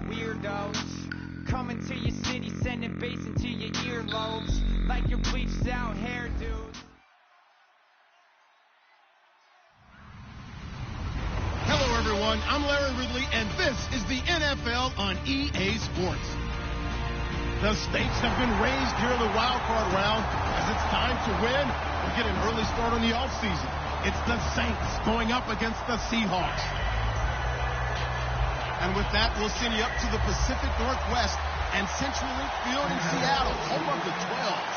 weirdos coming to your city, sending bass into your earlobes like your bleached out hairdos. Hello, everyone. I'm Larry Ridley, and this is the NFL on EA Sports. The stakes have been raised here in the wild card round as it's time to win or get an early start on the offseason. It's the Saints going up against the Seahawks. And with that, we'll send you up to the Pacific Northwest and Central Link Field in Seattle, home of the 12s.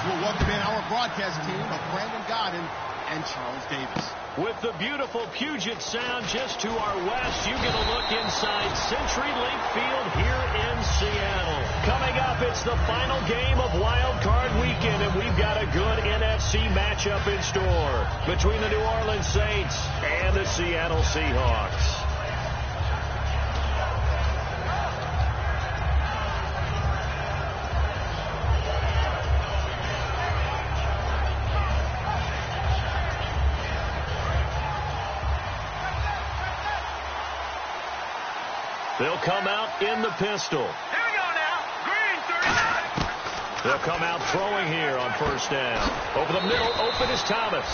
We'll welcome in our broadcast team of Brandon Godden and Charles Davis. With the beautiful Puget Sound just to our west, you get a look inside CenturyLink Field here in Seattle. Coming up, it's the final game of Wild Card Weekend, and we've got a good NFC matchup in store between the New Orleans Saints and the Seattle Seahawks. They'll come out in the pistol. Here we go now. Green 39. They'll come out throwing here on first down. Over the middle, open is Thomas.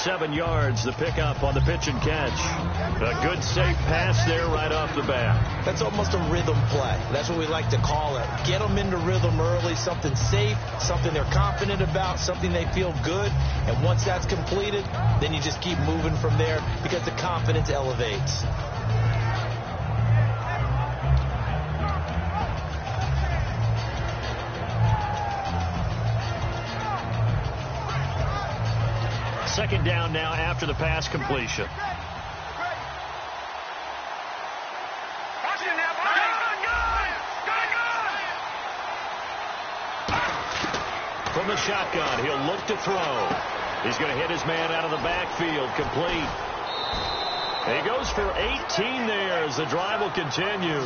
7 yards, the pickup on the pitch and catch. A good, safe pass there right off the bat. That's almost a rhythm play. That's what we like to call it. Get them into rhythm early, something safe, something they're confident about, something they feel good. And once that's completed, then you just keep moving from there because the confidence elevates. Second down now after the pass completion. From the shotgun, he'll look to throw. He's going to hit his man out of the backfield, complete. He goes for 18 there as the drive will continue.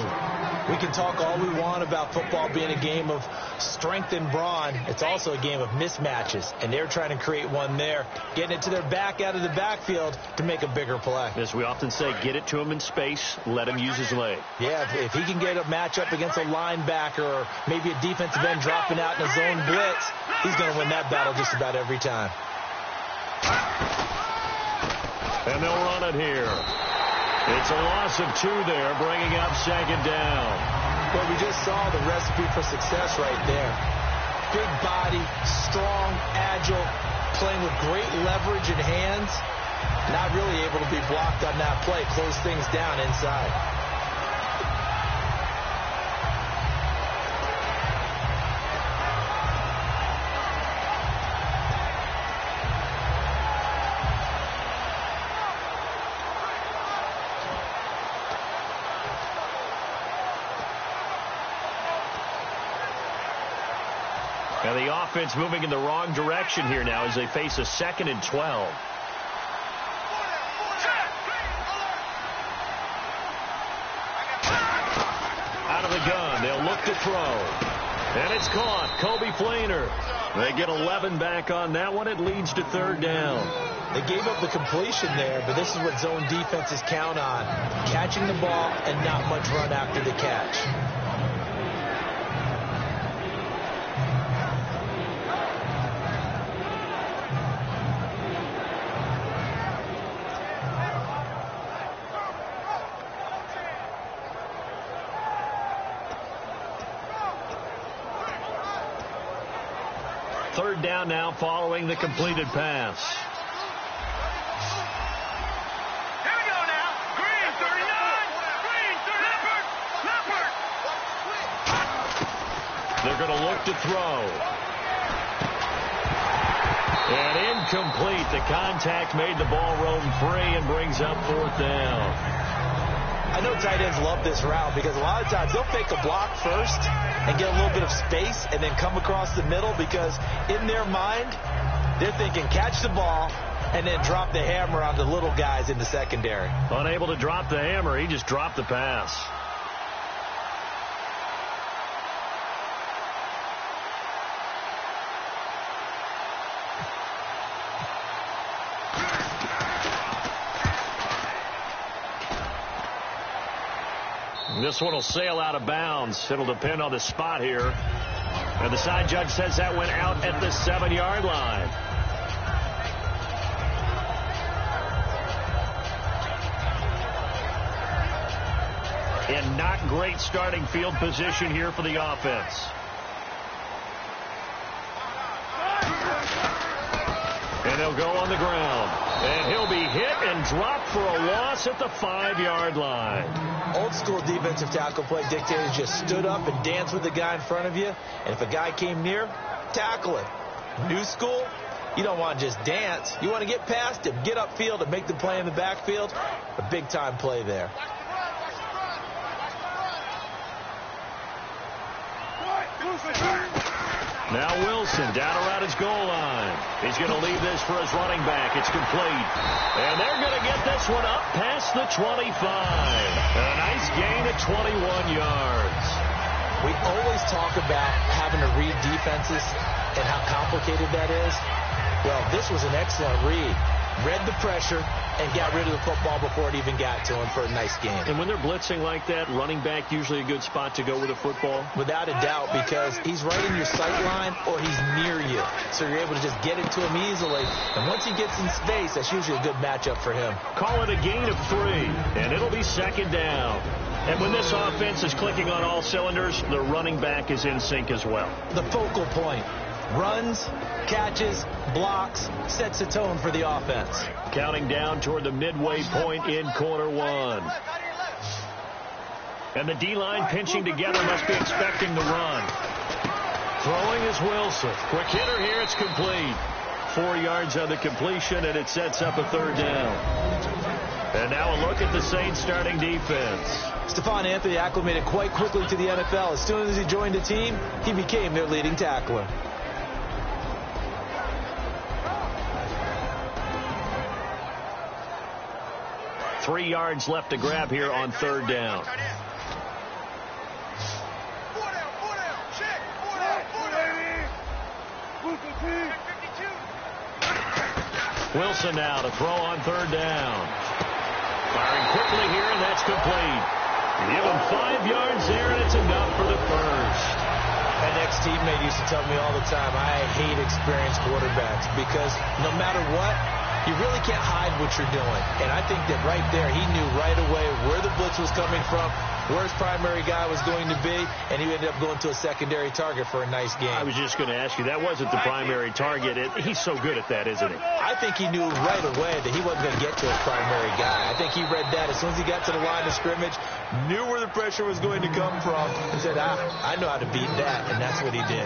We can talk all we want about football being a game of strength and brawn. It's also a game of mismatches, and they're trying to create one there, getting it to their back out of the backfield to make a bigger play. As we often say, get it to him in space, let him use his leg. Yeah, if he can get a matchup against a linebacker or maybe a defensive end dropping out in a zone blitz, he's going to win that battle just about every time. And they'll run it here. It's a loss of 2 there, bringing up second down. Well, we just saw the recipe for success right there. Big body, strong, agile, playing with great leverage in hands. Not really able to be blocked on that play, close things down inside. And the offense moving in the wrong direction here now as they face a 2nd and 12. Out of the gun, they'll look to throw. And it's caught. Kobe Flainer. They get 11 back on that one. It leads to 3rd down. They gave up the completion there, but this is what zone defenses count on. Catching the ball and not much run after the catch. Third down now following the completed pass. Here we go now. Green 39. Green 30. Leopard. They're going to look to throw. And incomplete. The contact made the ball roam free and brings up 4th down. I know tight ends love this route because a lot of times they'll fake a block first and get a little bit of space and then come across the middle because in their mind, they're thinking catch the ball and then drop the hammer on the little guys in the secondary. Unable to drop the hammer, he just dropped the pass. This one will sail out of bounds. It'll depend on the spot here. And the side judge says that went out at the 7-yard line. And not great starting field position here for the offense. And he'll go on the ground. And he'll be hit and dropped for a loss at the 5-yard line. Old school defensive tackle play dictated just stood up and danced with the guy in front of you. And if a guy came near, tackle him. New school, you don't want to just dance. You want to get past him, get upfield and make the play in the backfield. A big time play there. Now Wilson down around his goal line. He's going to leave this for his running back. It's complete. And they're going to get this one up past the 25. A nice gain at 21 yards. We always talk about having to read defenses and how complicated that is. Well, this was an excellent read. Read the pressure and got rid of the football before it even got to him for a nice game. And when they're blitzing like that, running back usually a good spot to go with the football? Without a doubt, because he's right in your sight line or he's near you. So you're able to just get it to him easily. And once he gets in space, that's usually a good matchup for him. Call it a gain of 3, and it'll be 2nd down. And when this offense is clicking on all cylinders, the running back is in sync as well. The focal point. Runs, catches, blocks, sets a tone for the offense. Counting down toward the midway point in quarter 1. And the D-line pinching together must be expecting the run. Throwing is Wilson. Quick hitter here, it's complete. 4 yards on the completion, and it sets up a 3rd down. And now a look at the Saints starting defense. Stephon Anthony acclimated quite quickly to the NFL. As soon as he joined the team, he became their leading tackler. Three yards left to grab here on 3rd down. Wilson now to throw on 3rd down. Firing quickly here, and that's complete. Give him 5 yards there, and it's enough for the first. An ex-teammate used to tell me all the time, I hate experienced quarterbacks because no matter what, you really can't hide what you're doing. And I think that right there, he knew right away where the blitz was coming from, where his primary guy was going to be, and he ended up going to a secondary target for a nice game. I was just going to ask you, that wasn't the primary target. He's so good at that, isn't he? I think he knew right away that he wasn't going to get to his primary guy. I think he read that as soon as he got to the line of scrimmage, knew where the pressure was going to come from, and said, I know how to beat that, and that's what he did.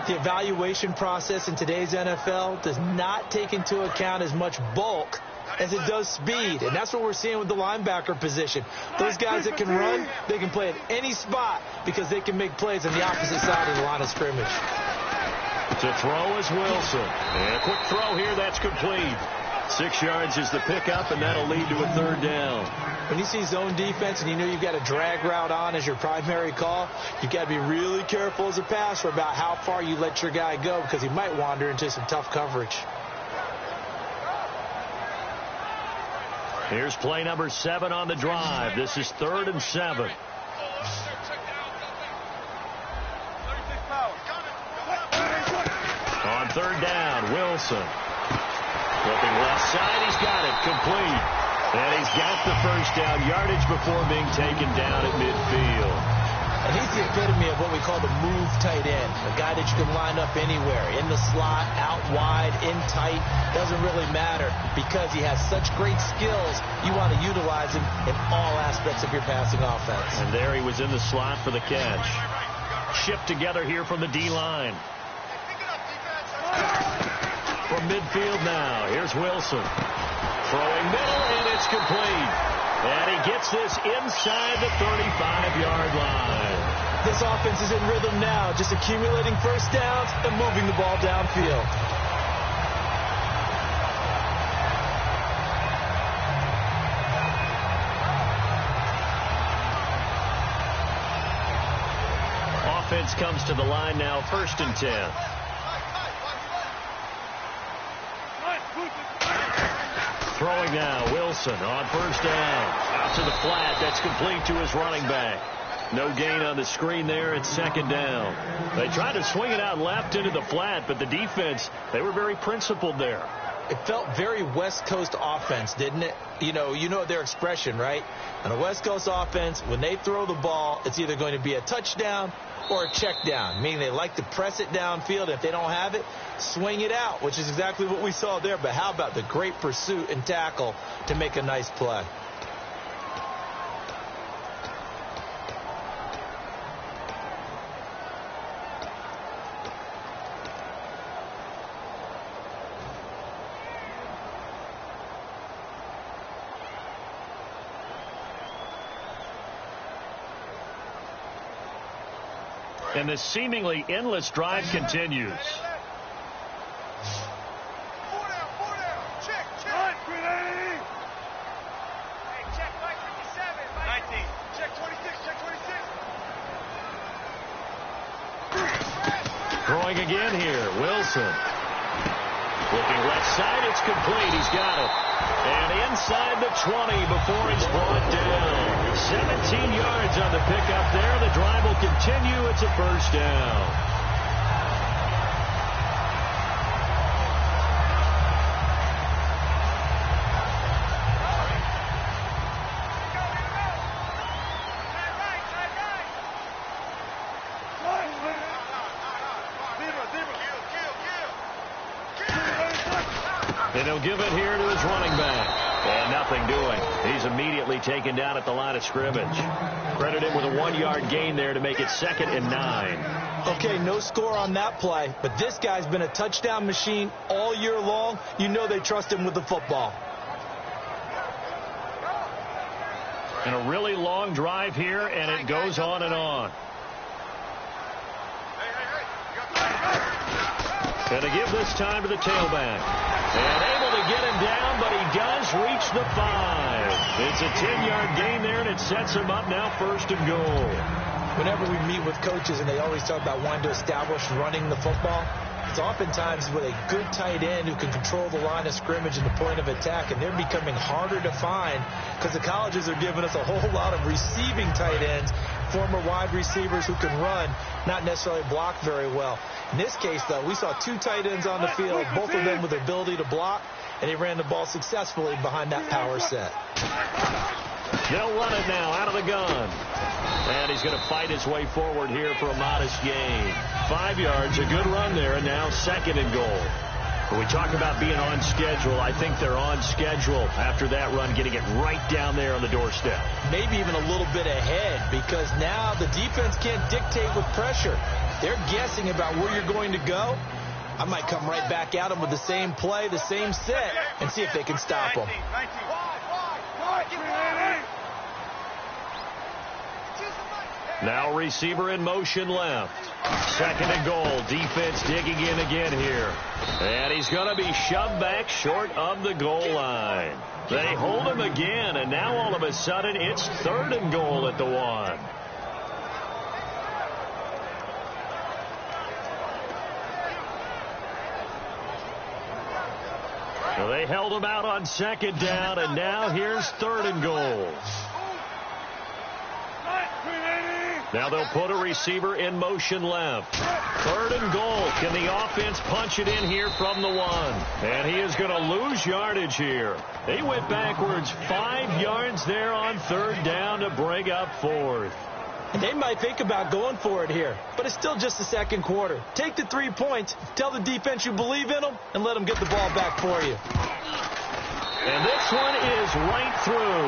The evaluation process in today's NFL does not take into account as much bulk as it does speed. And that's what we're seeing with the linebacker position. Those guys that can run, they can play at any spot because they can make plays on the opposite side of the line of scrimmage. To throw is Wilson. And a quick throw here, that's complete. 6 yards is the pickup, and that'll lead to a 3rd down. When you see zone defense and you know you've got a drag route on as your primary call, you've got to be really careful as a passer about how far you let your guy go because he might wander into some tough coverage. Here's play number 7 on the drive. This is 3rd and 7. On 3rd down, Wilson. Flipping left side, he's got it, complete. And he's got the first down yardage before being taken down at midfield. And he's the epitome of what we call the move tight end. A guy that you can line up anywhere, in the slot, out wide, in tight, doesn't really matter because he has such great skills. You want to utilize him in all aspects of your passing offense. And there he was in the slot for the catch. Shipped together here from the D-line. From midfield now, here's Wilson. Throwing middle, and it's complete. And he gets this inside the 35-yard line. This offense is in rhythm now, just accumulating first downs and moving the ball downfield. Offense comes to the line now, 1st and 10. Throwing now, Wilson on 1st down. out to the flat. That's complete to his running back. No gain on the screen there. It's second down. They tried to swing it out left into the flat, but the defense, they were very principled there. It felt very West Coast offense, didn't it? You know their expression, right? On a West Coast offense, when they throw the ball, it's either going to be a touchdown or a check down, meaning they like to press it downfield. If they don't have it, swing it out, which is exactly what we saw there. But how about the great pursuit and tackle to make a nice play? And the seemingly endless drive continues. Four down. Check. Hey, check Mike 57. 19. Check 26. Throwing again here. Wilson. Looking left side. It's complete. He's got it. And inside the 20 before he's brought down. 17 yards on the pickup there. The drive will continue. It's a first down. And he'll give it here to his running back. And nothing doing. He's immediately taken down at the line of scrimmage. Credit him with a 1-yard gain there to make it 2nd and 9. Okay, no score on that play, but this guy's been a touchdown machine all year long. You know they trust him with the football. And a really long drive here, and it goes on and on. And to give this time to the tailback. And able to get him down, but he does reach the 5. It's a 10-yard gain there, and it sets him up now 1st and goal. Whenever we meet with coaches and they always talk about wanting to establish running the football, it's oftentimes with a good tight end who can control the line of scrimmage and the point of attack, and they're becoming harder to find because the colleges are giving us a whole lot of receiving tight ends, former wide receivers who can run, not necessarily block very well. In this case, though, we saw 2 tight ends on the field, both of them with the ability to block, and they ran the ball successfully behind that power set. They'll run it now out of the gun. And he's going to fight his way forward here for a modest gain. 5 yards, a good run there, and now 2nd and goal. When we talk about being on schedule, I think they're on schedule after that run, getting it right down there on the doorstep. Maybe even a little bit ahead, because now the defense can't dictate with pressure. They're guessing about where you're going to go. I might come right back at them with the same play, the same set, and see if they can stop them. Now receiver in motion left. 2nd and goal. Defense digging in again here. And he's going to be shoved back short of the goal line. They hold him again, and now all of a sudden it's 3rd and goal at the 1. So they held him out on 2nd down, and now here's 3rd and goal. Now they'll put a receiver in motion left. 3rd and goal. Can the offense punch it in here from the 1? And he is going to lose yardage here. He went backwards 5 yards there on 3rd down to bring up 4th. And they might think about going for it here, but it's still just the 2nd quarter. Take the 3 points, tell the defense you believe in them, and let them get the ball back for you. And this one is right through.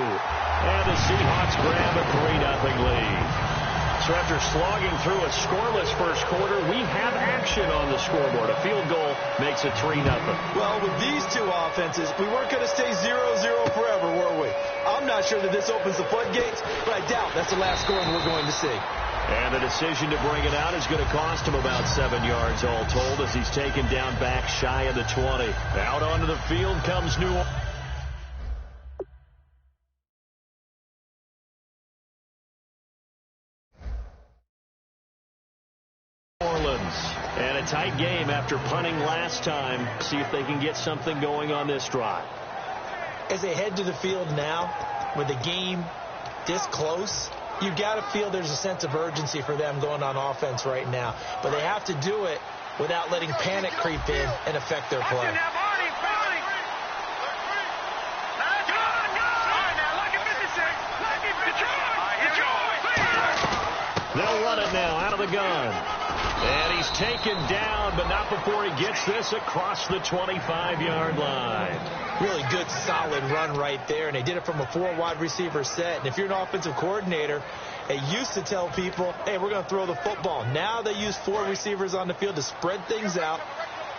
And the Seahawks grab a 3-0 lead. So after slogging through a scoreless first quarter, we have action on the scoreboard. A field goal makes it 3-0. Well, with these 2 offenses, we weren't going to stay 0-0 forever, were we? I'm not sure that this opens the floodgates, but I doubt that's the last scoring we're going to see. And the decision to bring it out is going to cost him about 7 yards all told as he's taken down back shy of the 20. Out onto the field comes New Orleans. And a tight game after punting last time. See if they can get something going on this drive. As they head to the field now, with the game this close, you got to feel there's a sense of urgency for them going on offense right now. But they have to do it without letting panic creep in and affect their play. They'll run it now out of the gun. And he's taken down, but not before he gets this across the 25-yard line. Really good, solid run right there, and they did it from a 4-wide receiver set. And if you're an offensive coordinator, they used to tell people, hey, we're going to throw the football. Now they use 4 receivers on the field to spread things out,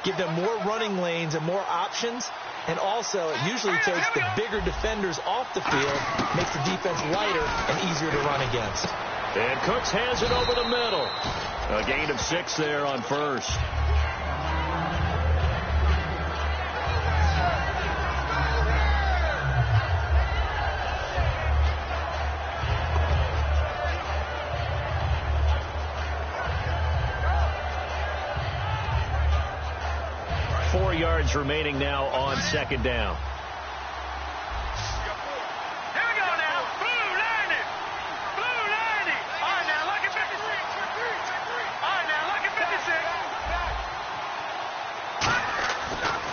give them more running lanes and more options. And also, it usually takes the bigger defenders off the field, makes the defense lighter and easier to run against. And Cooks has it over the middle. A gain of 6 there on first. Four yards remaining now on second down.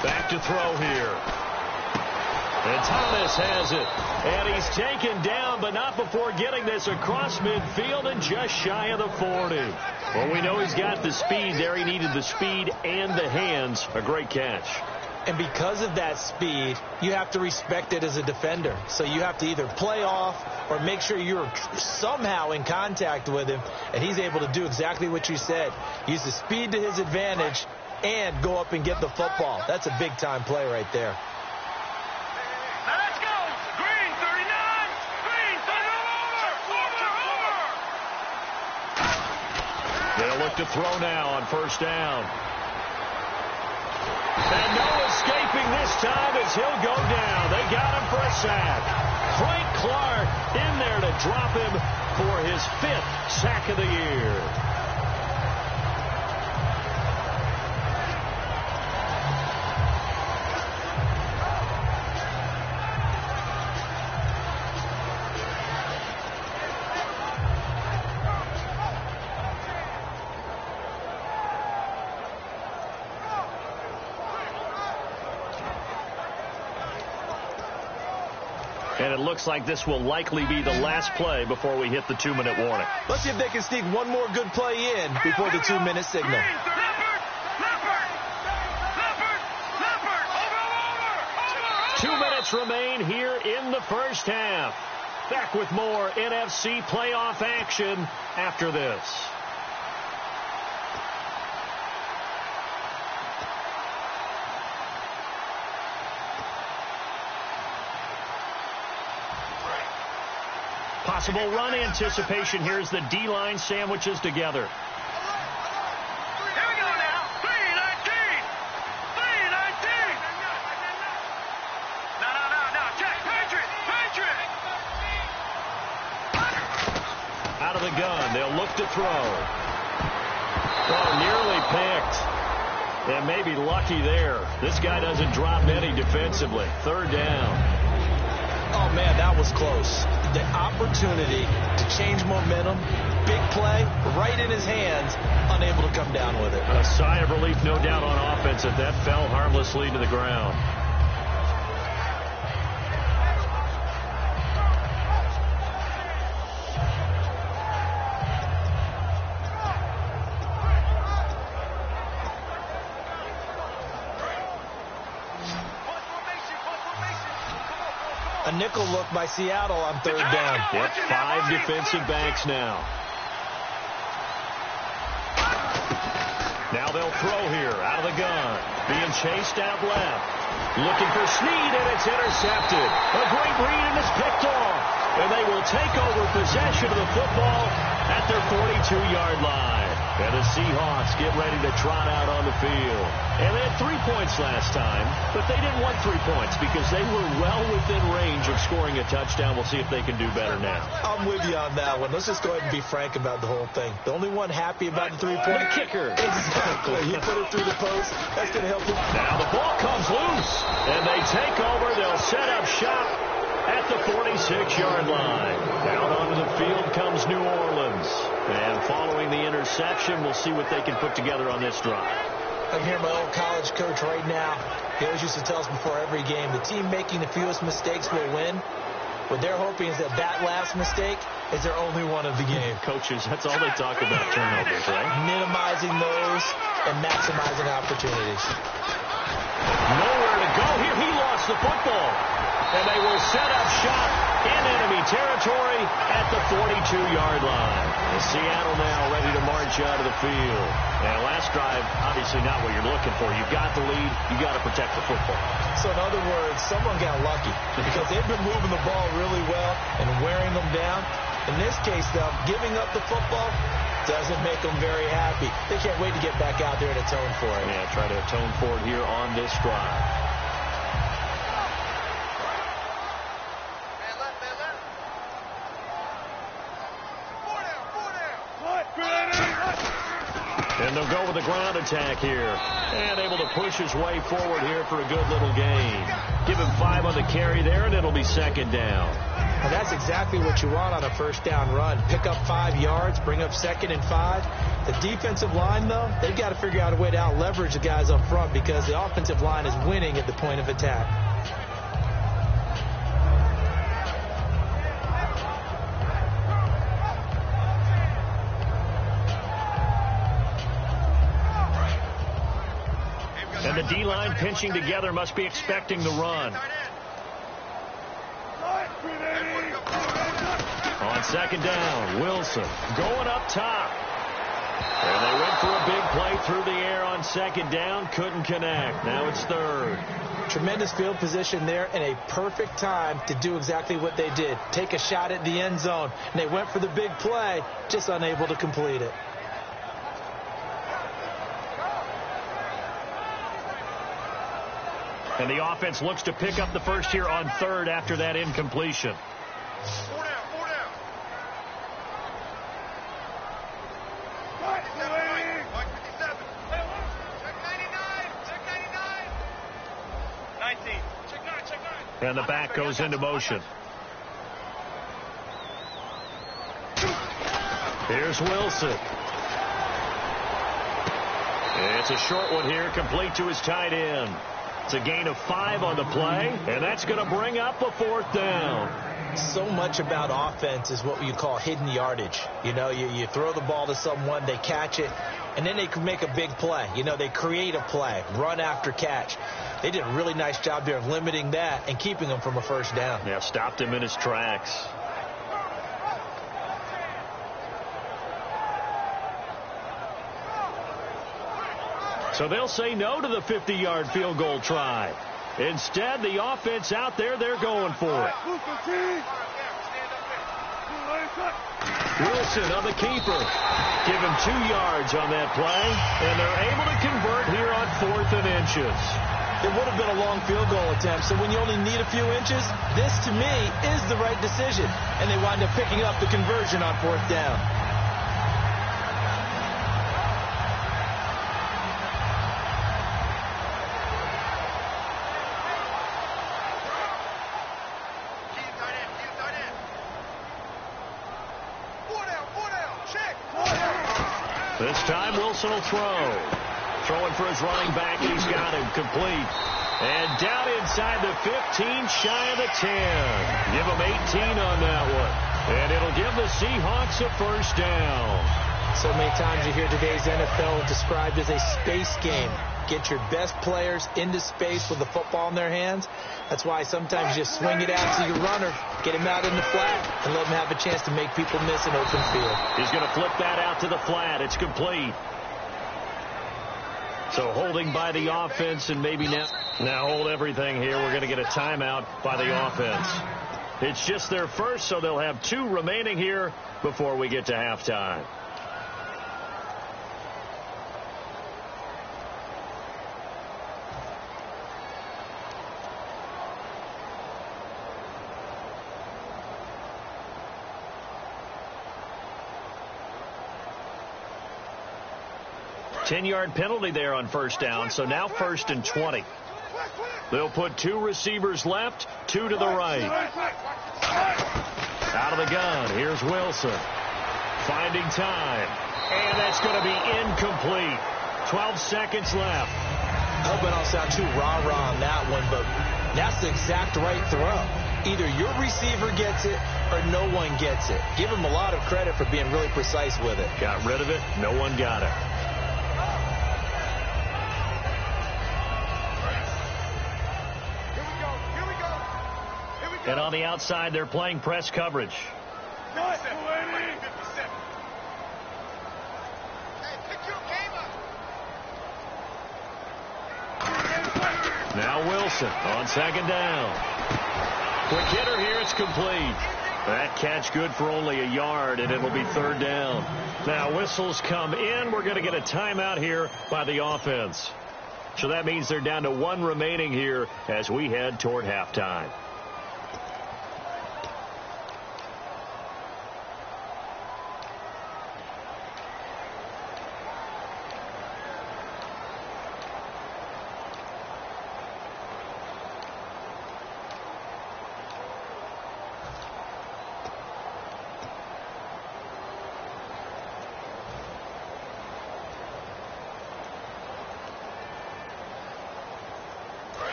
Back to throw here. And Thomas has it. And he's taken down, but not before getting this across midfield and just shy of the 40. Well, we know he's got the speed there. He needed the speed and the hands. A great catch. And because of that speed, you have to respect it as a defender. So you have to either play off or make sure you're somehow in contact with him. And he's able to do exactly what you said. Use the speed to his advantage and go up and get the football. That's a big-time play right there. Now let's go. Green, 39. Green, over. They'll look to throw now on first down. And no escaping this time as he'll go down. They got him for a sack. Frank Clark in there to drop him for his 5th sack of the year. And it looks like this will likely be the last play before we hit the 2-minute warning. Let's see if they can sneak one more good play in before the 2-minute signal. 2 minutes remain here in the first half. Back with more NFC playoff action after this. Possible run anticipation. Here's the D-line sandwiches together. Here we go now. 3-19. 3-19. No. Check. Patriot. Out of the gun. They'll look to throw. Oh, nearly picked. And maybe lucky there. This guy doesn't drop many defensively. Third down. Oh, man, that was close. The opportunity to change momentum, big play, right in his hands, unable to come down with it. A sigh of relief, no doubt, on offense that fell harmlessly to the ground. A nickel look by Seattle on third down. Yep, 5 defensive backs now. Now they'll throw here out of the gun. Being chased out left. Looking for Snead, and it's intercepted. A great read, and it's picked off. And they will take over possession of the football at their 42-yard line. And the Seahawks get ready to trot out on the field. And they had 3 points last time, but they didn't want 3 points because they were well within range of scoring a touchdown. We'll see if they can do better now. I'm with you on that one. Let's just go ahead and be frank about the whole thing. The only one happy about the 3-point kicker. Exactly. He put it through the post. That's going to help him. Now the ball comes loose, and they take over. They'll set up shop at the 46-yard line. Out onto the field comes New Orleans. And following the interception, we'll see what they can put together on this drive. I'm hearing my old college coach right now. He always used to tell us before every game, the team making the fewest mistakes will win. What they're hoping is that last mistake is their only one of the game. Coaches, that's all they talk about, turnovers, right? Minimizing those and maximizing opportunities. Nowhere to go here. He lost the football. And they will set up shop in enemy territory at the 42-yard line. And Seattle now ready to march out of the field. And last drive, obviously not what you're looking for. You've got the lead. You've got to protect the football. So in other words, someone got lucky because they've been moving the ball really well and wearing them down. In this case, though, giving up the football doesn't make them very happy. They can't wait to get back out there and atone for it. Yeah, try to atone for it here on this drive. And they'll go with a ground attack here. And able to push his way forward here for a good little gain. Give him 5 on the carry there, and it'll be second down. And that's exactly what you want on a first down run. Pick up 5 yards, bring up 2nd and 5. The defensive line, though, they've got to figure out a way to out-leverage the guys up front because the offensive line is winning at the point of attack. And the D-line pinching together must be expecting the run. On second down, Wilson going up top. And they went for a big play through the air on second down. Couldn't connect. Now it's third. Tremendous field position there and a perfect time to do exactly what they did. Take a shot at the end zone. And they went for the big play, just unable to complete it. And the offense looks to pick up the first here on third after that incompletion. 4 down, 4 down. Mike 57. Check 99. Check 99. 19. Check 9. Check 9. And the back goes into motion. Here's Wilson. It's a short one here, complete to his tight end. It's a gain of 5 on the play, and that's going to bring up a 4th down. So much about offense is what you call hidden yardage. You know, you throw the ball to someone, they catch it, and then they can make a big play. You know, they create a play, run after catch. They did a really nice job there of limiting that and keeping him from a first down. Yeah, stopped him in his tracks. So they'll say no to the 50-yard field goal try. Instead, the offense out there, they're going for it. Wilson on the keeper. Give him 2 yards on that play, and they're able to convert here on 4th and inches. It would have been a long field goal attempt, so when you only need a few inches, this, to me, is the right decision. And they wind up picking up the conversion on 4th down. This time Wilson will throw. Throwing for his running back, and he's got him complete. And down inside the 15, shy of the 10. Give him 18 on that one. And it'll give the Seahawks a first down. So many times you hear today's NFL described as a space game. Get your best players into space with the football in their hands. That's why sometimes you just swing it out to your runner, get him out in the flat, and let him have a chance to make people miss an open field. He's going to flip that out to the flat. It's complete. So holding by the offense, and maybe now hold everything here. We're going to get a timeout by the offense. It's just their first, so they'll have 2 remaining here before we get to halftime. Ten-yard penalty there on first down, so now 1st and 20. They'll put 2 receivers left, 2 to the right. Out of the gun, here's Wilson. Finding time. And that's going to be incomplete. 12 seconds left. I hope I don't sound too rah-rah on that one, but that's the exact right throw. Either your receiver gets it or no one gets it. Give him a lot of credit for being really precise with it. Got rid of it. No one got it. And on the outside, they're playing press coverage. Now Wilson on second down. Quick hitter here. It's complete. That catch good for only a yard, and it'll be third down. Now whistles come in. We're going to get a timeout here by the offense. So that means they're down to 1 remaining here as we head toward halftime.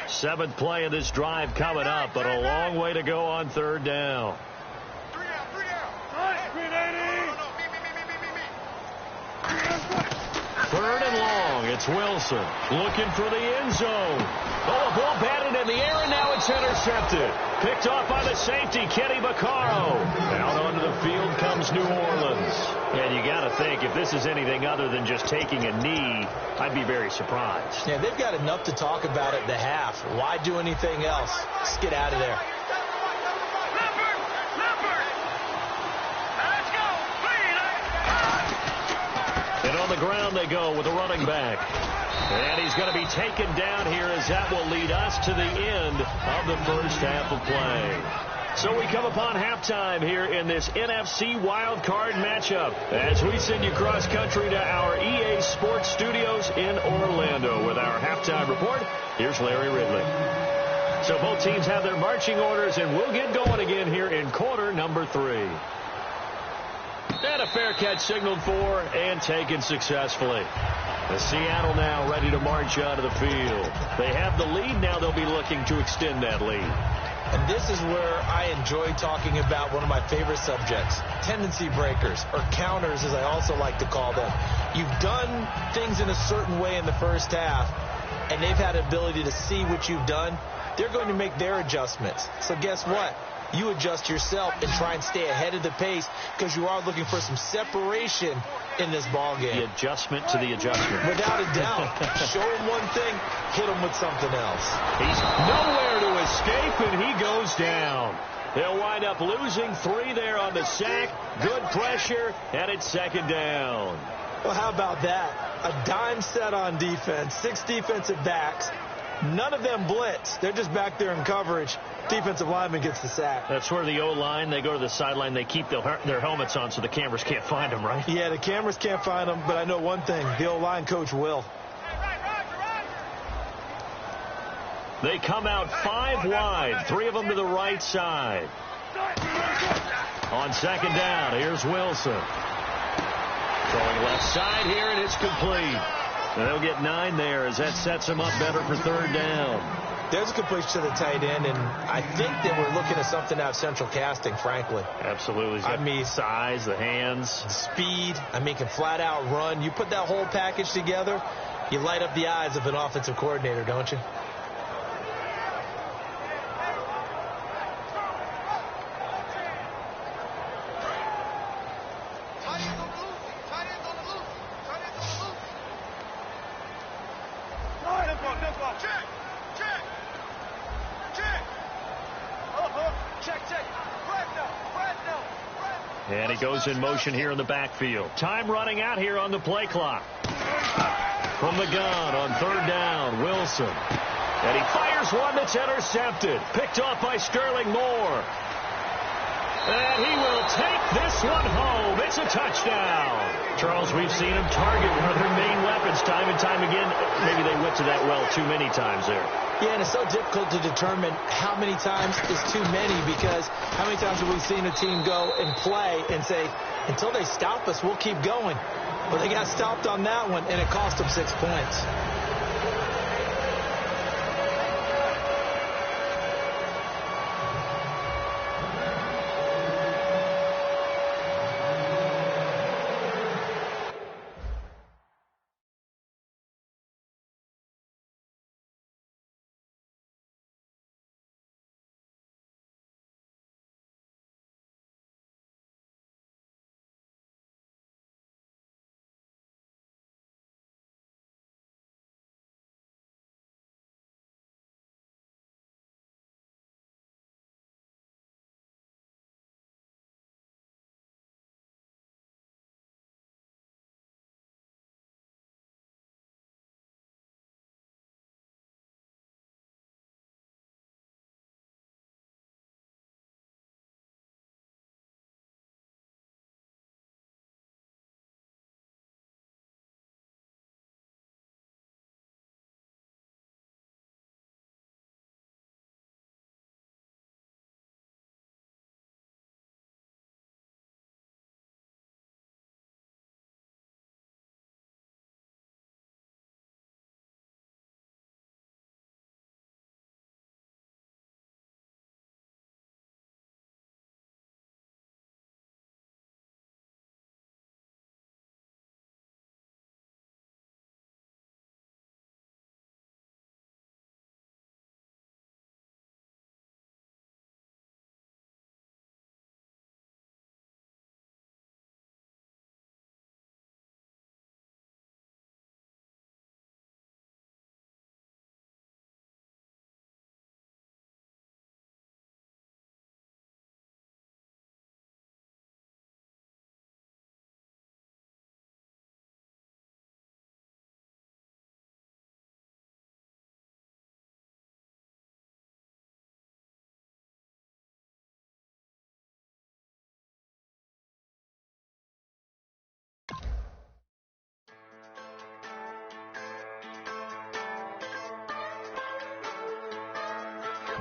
Seventh play of this drive coming up, but a long way to go on third down. 3 down, 3 down. Third and long. It's Wilson looking for the end zone. Oh, a ball batted in the air, and now it's intercepted. Picked off by the safety, Kenny Vaccaro. Out onto the field comes New Orleans. And you got to think, if this is anything other than just taking a knee, I'd be very surprised. Yeah, they've got enough to talk about at the half. Why do anything else? Just get out of there. And on the ground they go with a running back. And he's going to be taken down here as that will lead us to the end of the first half of play. So we come upon halftime here in this NFC wildcard matchup as we send you cross country to our EA Sports Studios in Orlando with our halftime report. Here's Larry Ridley. So both teams have their marching orders, and we'll get going again here in quarter number 3. And a fair catch signaled for and taken successfully. The Seattle now ready to march onto the field. They have the lead. Now they'll be looking to extend that lead. And this is where I enjoy talking about one of my favorite subjects, tendency breakers, or counters as I also like to call them. You've done things in a certain way in the first half, and they've had the ability to see what you've done. They're going to make their adjustments. So guess what? You adjust yourself and try and stay ahead of the pace because you are looking for some separation in this ball game. The adjustment to the adjustment. Without a doubt. Show him one thing, hit him with something else. He's nowhere to escape, and he goes down. They'll wind up losing 3 there on the sack. Good pressure, and it's second down. Well, how about that? A dime set on defense, 6 defensive backs. None of them blitz. They're just back there in coverage. Defensive lineman gets the sack. That's where the O-line, they go to the sideline, they keep their helmets on so the cameras can't find them, right? Yeah, the cameras can't find them, but I know one thing. The O-line coach will. They come out 5 wide, 3 of them to the right side. On second down, here's Wilson. Throwing left side here, and it's complete. And they'll get 9 there as that sets them up better for third down. There's a completion to the tight end, and I think that we're looking at something out of central casting, frankly. Absolutely. I mean, size, the hands. Speed. I mean, can flat out run. You put that whole package together, you light up the eyes of an offensive coordinator, don't you? And he goes in motion here in the backfield. Time running out here on the play clock. From the gun on third down, Wilson. And he fires one that's intercepted. Picked off by Sterling Moore. And he will take this one home. It's a touchdown. Charles, we've seen them target one of their main weapons time and time again. Maybe they went to that well too many times there. Yeah, and it's so difficult to determine how many times is too many, because how many times have we seen a team go and play and say, until they stop us, we'll keep going. Well, they got stopped on that one, and it cost them 6 points.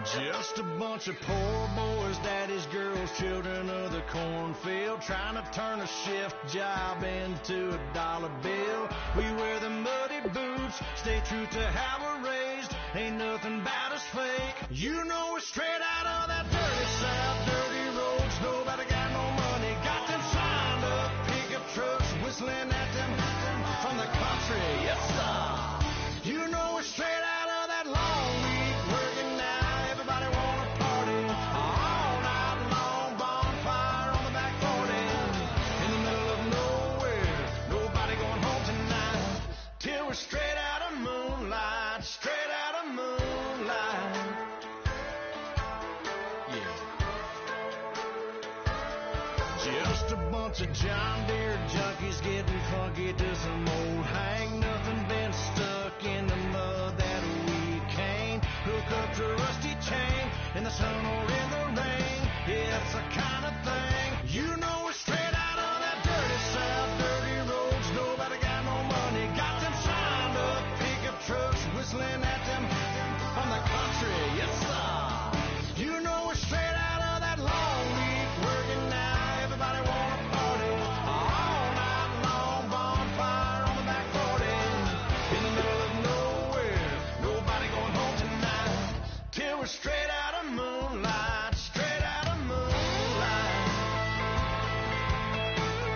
Just a bunch of poor boys, daddies, girls, children of the cornfield, trying to turn a shift job into a dollar bill. We wear the muddy boots, stay true to how we're raised, ain't nothing about us fake. You know we're straight out of that dirty South, dirty roads, nobody got no money, got them signed up pickup trucks, whistling at them from the country, yes sir. You know we're straight out of that long week, working now, everybody wanna party, all night long, bonfire on the back 40, in the middle of nowhere, nobody going home tonight, till we're straight out of moonlight, straight out of moonlight. Yeah. Just a bunch of John Deere junkies getting funky to some old hang, nothing been stuck in the mud that we can't hook up to a rusty chain in the sun or in the rain. Yeah, it's the kind of thing, you know we're straight out of that dirty South, dirty roads, nobody got no money, got them signed up pickup trucks, whistling at them from the country, yes sir. You know we're straight out of that long week, working now, everybody wanna party, all night long, bonfire on the back 40, in the middle of nowhere, nobody going home tonight, till we're straight out of moonlight, straight out of moonlight.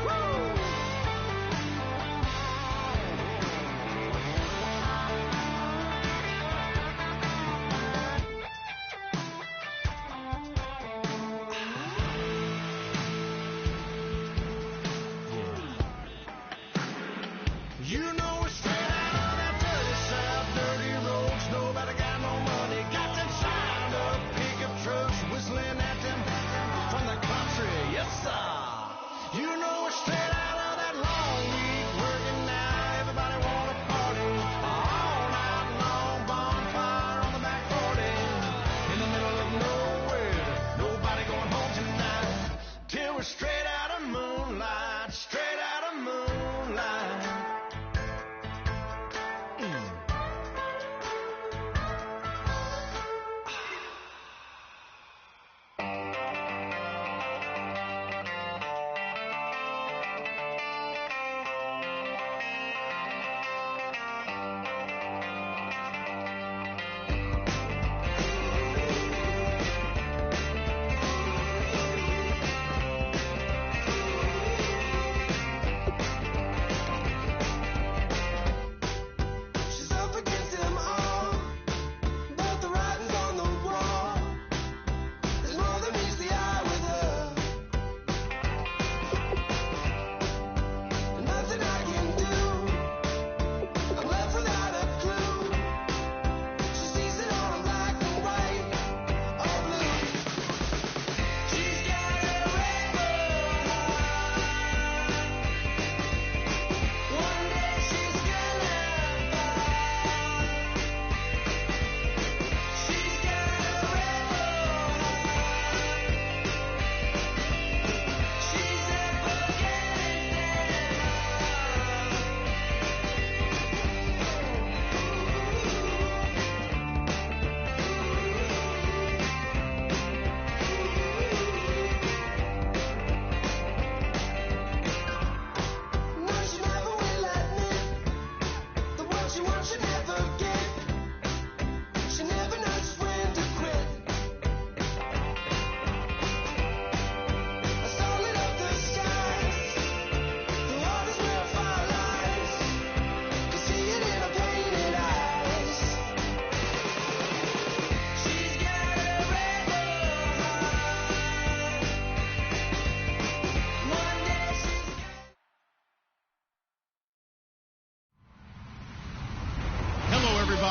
Woo! You know we're straight out of that dirty South, dirty roads, nobody got no money, got them signed up pickup trucks, whistling at them from the country, yes sir. You know we're straight out of that long week, working now, everybody wanna party, all night long, bonfire on the back 40, in the middle of nowhere, nobody going home tonight, till we're straight out of moonlight.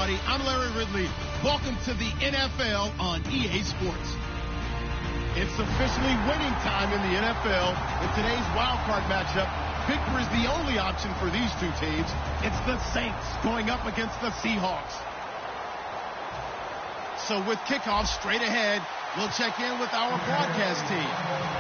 everybody. I'm Larry Ridley. Welcome to the NFL on EA Sports. It's officially winning time in the NFL. In today's wild card matchup, victory is the only option for these two teams. It's the Saints going up against the Seahawks. So with kickoff straight ahead, we'll check in with our broadcast team.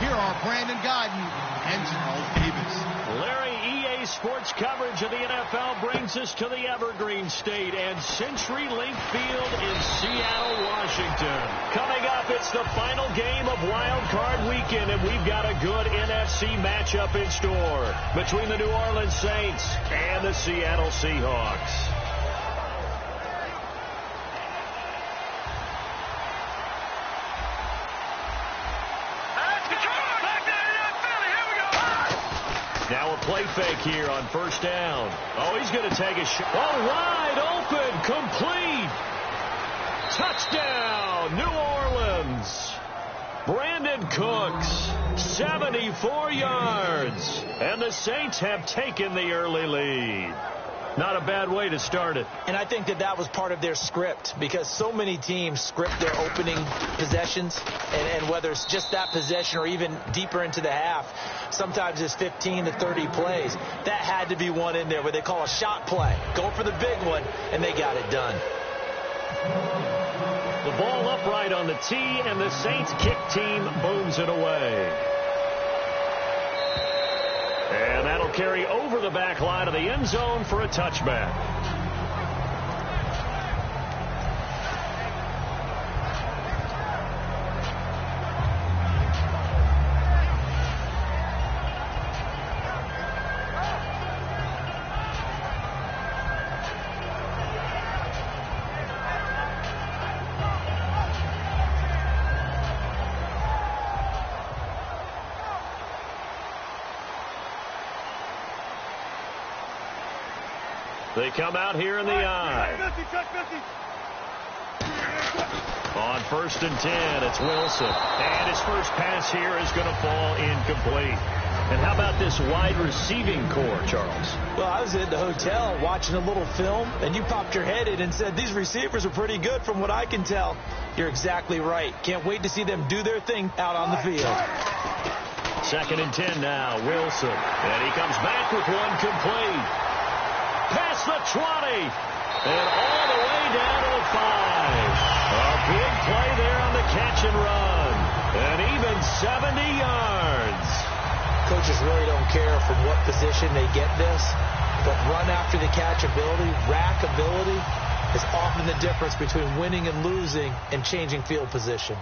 Here are Brandon Godden and Charles Davis. Larry, EA Sports coverage of the NFL brings us to the Evergreen State and CenturyLink Field in Seattle, Washington. Coming up, it's the final game of Wild Card Weekend, and we've got a good NFC matchup in store between the New Orleans Saints and the Seattle Seahawks. Now a play fake here on first down. Oh, he's going to take a shot. Oh, wide open, complete. Touchdown, New Orleans. Brandon Cooks, 74 yards. And the Saints have taken the early lead. Not a bad way to start it. And I think that was part of their script, because so many teams script their opening possessions, and whether it's just that possession or even deeper into the half, sometimes it's 15 to 30 plays. That had to be one in there where they call a shot play. Go for the big one, and they got it done. The ball upright on the tee, and the Saints kick team booms it away. And that'll carry over the back line of the end zone for a touchback. They come out here in the eye. On 1st and 10, it's Wilson. And his first pass here is going to fall incomplete. And how about this wide receiving core, Charles? Well, I was in the hotel watching a little film, and you popped your head in and said, these receivers are pretty good from what I can tell. You're exactly right. Can't wait to see them do their thing out on the field. 2nd and 10 now, Wilson. And he comes back with one complete. Past the 20, and all the way down to the 5. A big play there on the catch and run, and even 70 yards. Coaches really don't care from what position they get this, but run after the catch ability, rack ability, is often the difference between winning and losing and changing field position.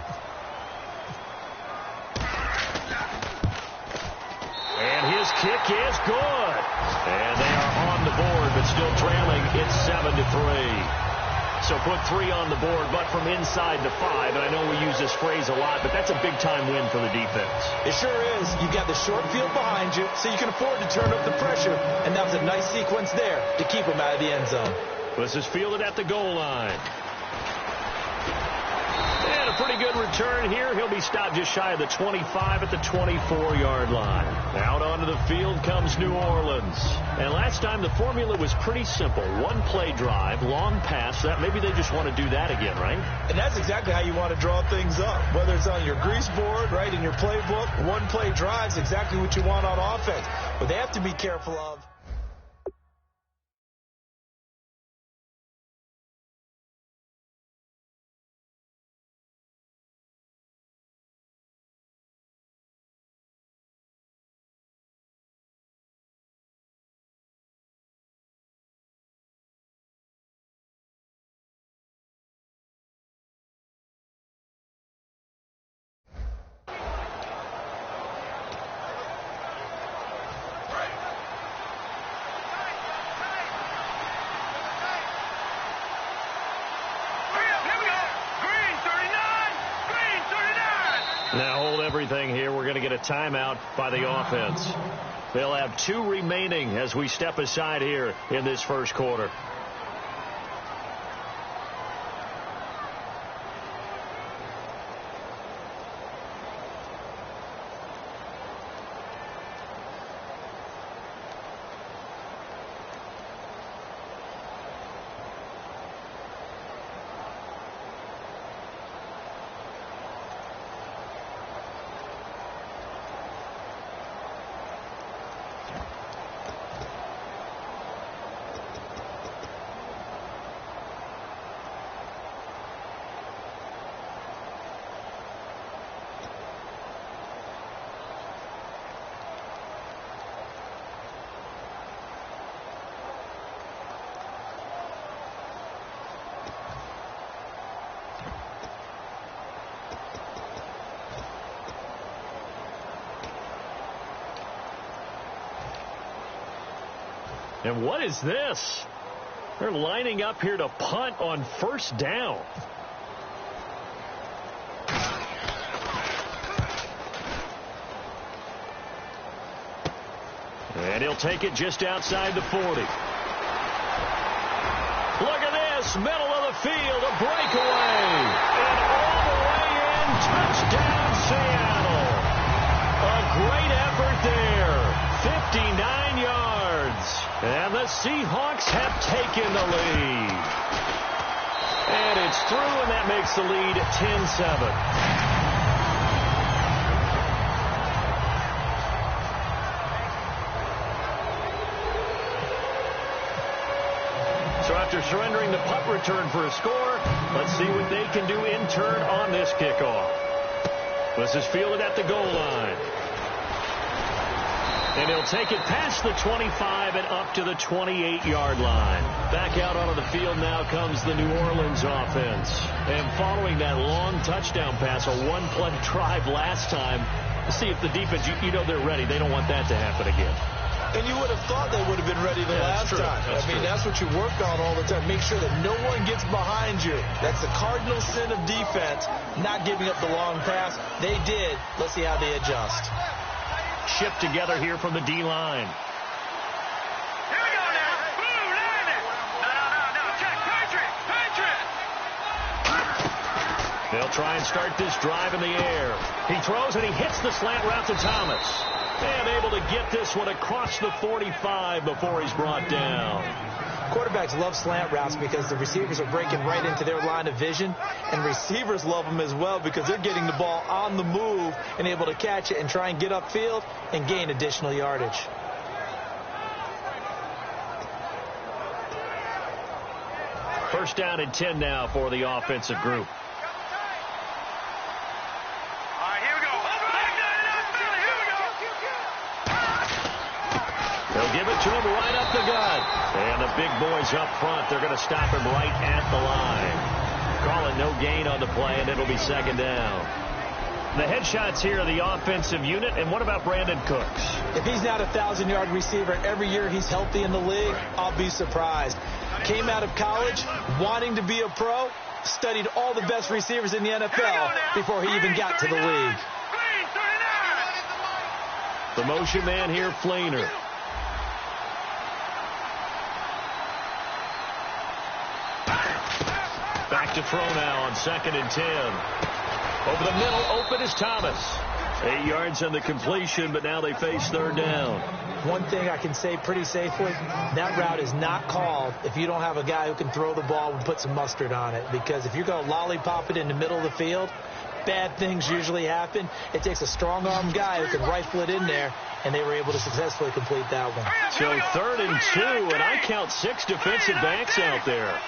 And his kick is good. And they are on the board, but still trailing. It's 7-3. So put 3 on the board, but from inside the 5. And I know we use this phrase a lot, but that's a big-time win for the defense. It sure is. You've got the short field behind you, so you can afford to turn up the pressure. And that was a nice sequence there to keep them out of the end zone. This is fielded at the goal line. And a pretty good return here. He'll be stopped just shy of the 25 at the 24-yard line. Out onto the field comes New Orleans. And last time the formula was pretty simple. One play drive, long pass. That maybe they just want to do that again, right? And that's exactly how you want to draw things up. Whether it's on your grease board, right, in your playbook, one play drive is exactly what you want on offense. But they have to be careful of. Now hold everything here. We're going to get a timeout by the offense. They'll have 2 remaining as we step aside here in this first quarter. And what is this? They're lining up here to punt on first down. And he'll take it just outside the 40. Look at this, middle of the field, a breakaway. And all the way in, touchdown Seattle. A great effort there, 59 yards. And the Seahawks have taken the lead. And it's through, and that makes the lead 10-7. After surrendering the punt return for a score, let's see what they can do in turn on this kickoff. This is fielded at the goal line. And he'll take it past the 25 and up to the 28-yard line. Back out onto the field now comes the New Orleans offense. And following that long touchdown pass, a one-play drive last time, to see if the defense, you know they're ready. They don't want that to happen again. And you would have thought they would have been ready the last time. That's what you work on all the time. Make sure that no one gets behind you. That's the cardinal sin of defense, not giving up the long pass. They did. Let's see how they adjust. Shipped together here from the D-line. Here we go now. Boom, line it. No. Check. Patriot. They'll try and start this drive in the air. He throws and he hits the slant route to Thomas. And able to get this one across the 45 before he's brought down. Quarterbacks love slant routes because the receivers are breaking right into their line of vision. And receivers love them as well because they're getting the ball on the move and able to catch it and try and get upfield and gain additional yardage. First down and 10 now for the offensive group. They'll give it to him right up the gut. And the big boys up front, they're going to stop him right at the line. Call it no gain on the play, and it'll be second down. The headshots here are the offensive unit. And what about Brandon Cooks? If he's not a 1,000-yard receiver every year he's healthy in the league, I'll be surprised. Came out of college wanting to be a pro, studied all the best receivers in the NFL before he even got to the league. The motion man here, Fleener. Back to throw now on 2nd and 10. Over the middle, open is Thomas. 8 yards on the completion, but now they face third down. One thing I can say pretty safely, that route is not called if you don't have a guy who can throw the ball and put some mustard on it. Because if you're going to lollipop it in the middle of the field, bad things usually happen. It takes a strong-armed guy who can rifle it in there, and they were able to successfully complete that one. So 3rd and 2, and I count 6 defensive backs out there.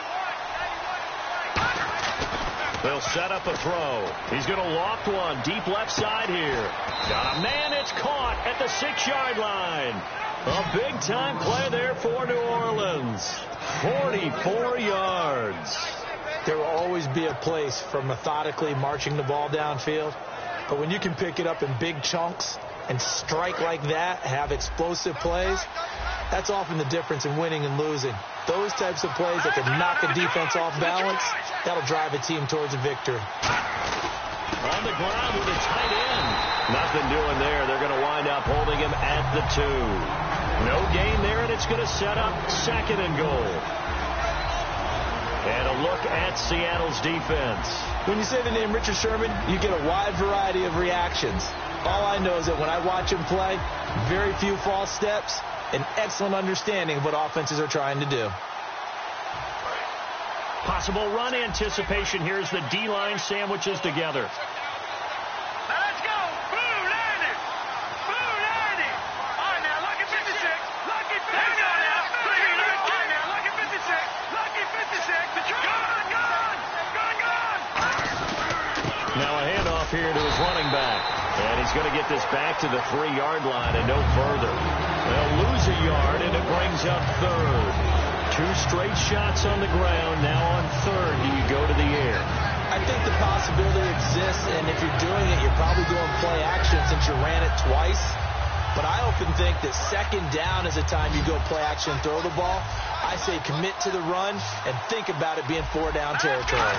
They'll set up a throw. He's going to loft one deep left side here. Got a man, it's caught at the 6-yard line. A big-time play there for New Orleans. 44 yards. There will always be a place for methodically marching the ball downfield. But when you can pick it up in big chunks and strike like that, have explosive plays, that's often the difference in winning and losing. Those types of plays that can knock a defense off balance, that'll drive a team towards a victory. On the ground with a tight end. Nothing doing there. They're going to wind up holding him at the 2. No gain there, and it's going to set up 2nd and goal. And a look at Seattle's defense. When you say the name Richard Sherman, you get a wide variety of reactions. All I know is that when I watch him play, very few false steps, an excellent understanding of what offenses are trying to do. Possible run anticipation. Here's the D-line sandwiches together. Now let's go. Blue 90. Blue 90. All right, now, lucky 56. Lucky 56. There we go now. All right, now, lucky 56. Lucky 56. The gone. Now a handoff here to his running back. And he's going to get this back to the 3-yard line and no further. They'll lose a yard, and it brings up 3rd. 2 straight shots on the ground. Now on 3rd, do you go to the air? I think the possibility exists, and if you're doing it, you're probably going play action since you ran it twice. But I'll often think that second down is a time you go play action and throw the ball. I say commit to the run and think about it being 4-down territory.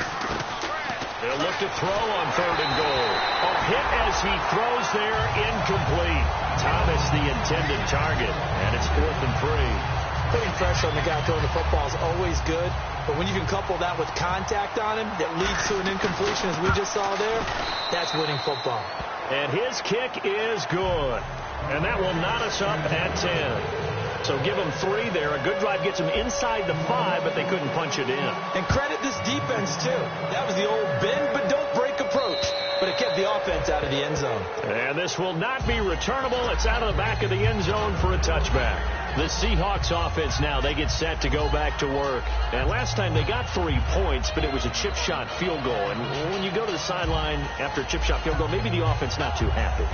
They'll look to throw on 3rd and goal. A hit as he throws there, incomplete. Thomas the intended target, and it's 4th and 3. Putting pressure on the guy throwing the football is always good, but when you can couple that with contact on him that leads to an incompletion as we just saw there, that's winning football. And his kick is good. And that will knot us up at 10. So give them 3 there. A good drive gets them inside the 5, but they couldn't punch it in. And credit this defense, too. That was the old bend but don't break approach. But it kept the offense out of the end zone. And this will not be returnable. It's out of the back of the end zone for a touchback. The Seahawks offense now, they get set to go back to work. And last time they got 3 points, but it was a chip shot field goal. And when you go to the sideline after a chip shot field goal, maybe the offense not too happy.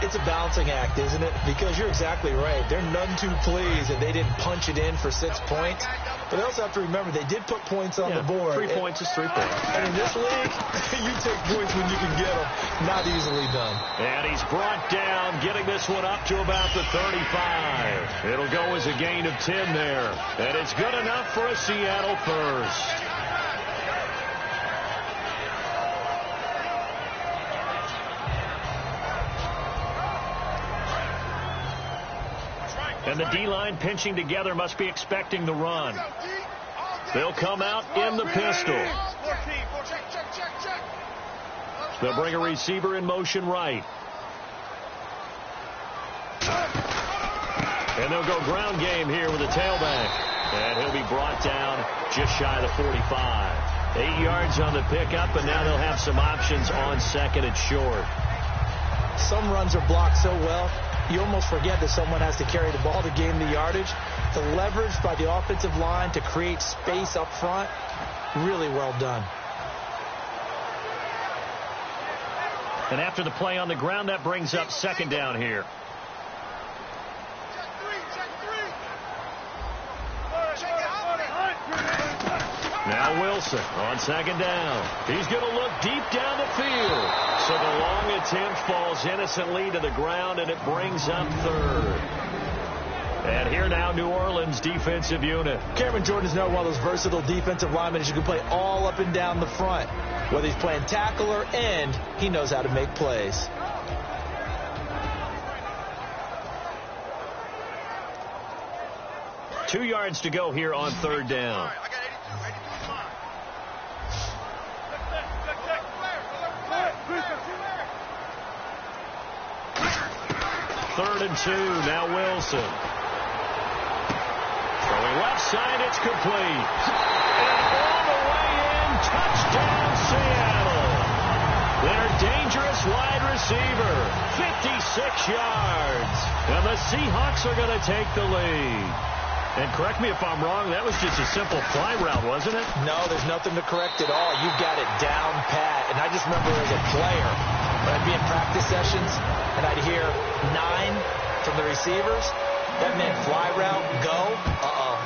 It's a balancing act, isn't it? Because you're exactly right. They're none too pleased that they didn't punch it in for 6 points. But they also have to remember they did put points on the board. 3 points is 3 points. And in this league, you take points when you can get them. Not easily done. And he's brought down, getting this one up to about the 35. It'll go as a gain of 10 there. And it's good enough for a Seattle first. And the D-line pinching together must be expecting the run. They'll come out in the pistol. They'll bring a receiver in motion right. And they'll go ground game here with a tailback. And he'll be brought down just shy of the 45. 8 yards on the pickup, and now they'll have some options on 2nd and short. Some runs are blocked so well, you almost forget that someone has to carry the ball to gain the yardage. The leverage by the offensive line to create space up front, really well done. And after the play on the ground, that brings up 2nd down here. Now Wilson on 2nd down. He's going to look deep down the field. So the long attempt falls innocently to the ground, and it brings up 3rd. And here now, New Orleans defensive unit. Cameron Jordan is now one of those versatile defensive linemen who can play all up and down the front. Whether he's playing tackle or end, he knows how to make plays. Two yards to go here on 3rd down. 3rd and 2. Now Wilson. Throwing left side. It's complete. And all the way in. Touchdown, Seattle. Their dangerous wide receiver. 56 yards. And the Seahawks are going to take the lead. And correct me if I'm wrong, that was just a simple fly route, wasn't it? No, there's nothing to correct at all. You've got it down pat. And I just remember as a player, when I'd be in practice sessions, and I'd hear 9 from the receivers, that meant fly route, go,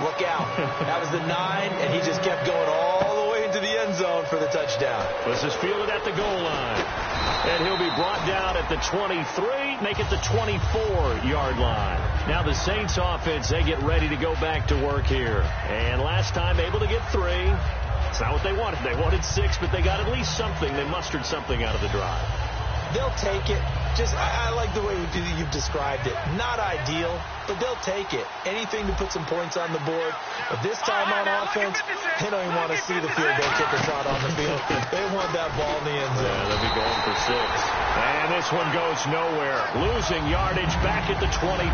look out. That was the 9, and he just kept going all the way into the end zone for the touchdown. This is fielded at the goal line. And he'll be brought down at the 23, make it the 24-yard line. Now the Saints offense, they get ready to go back to work here. And last time able to get 3. It's not what they wanted. They wanted 6, but they got at least something. They mustered something out of the drive. They'll take it. I like the way you've described it. Not ideal, but they'll take it. Anything to put some points on the board. But this time on offense, they don't even want to see the field goal kicker trot on the field. They want that ball in the end zone. Yeah, they'll be going for 6. And this one goes nowhere. Losing yardage back at the 22.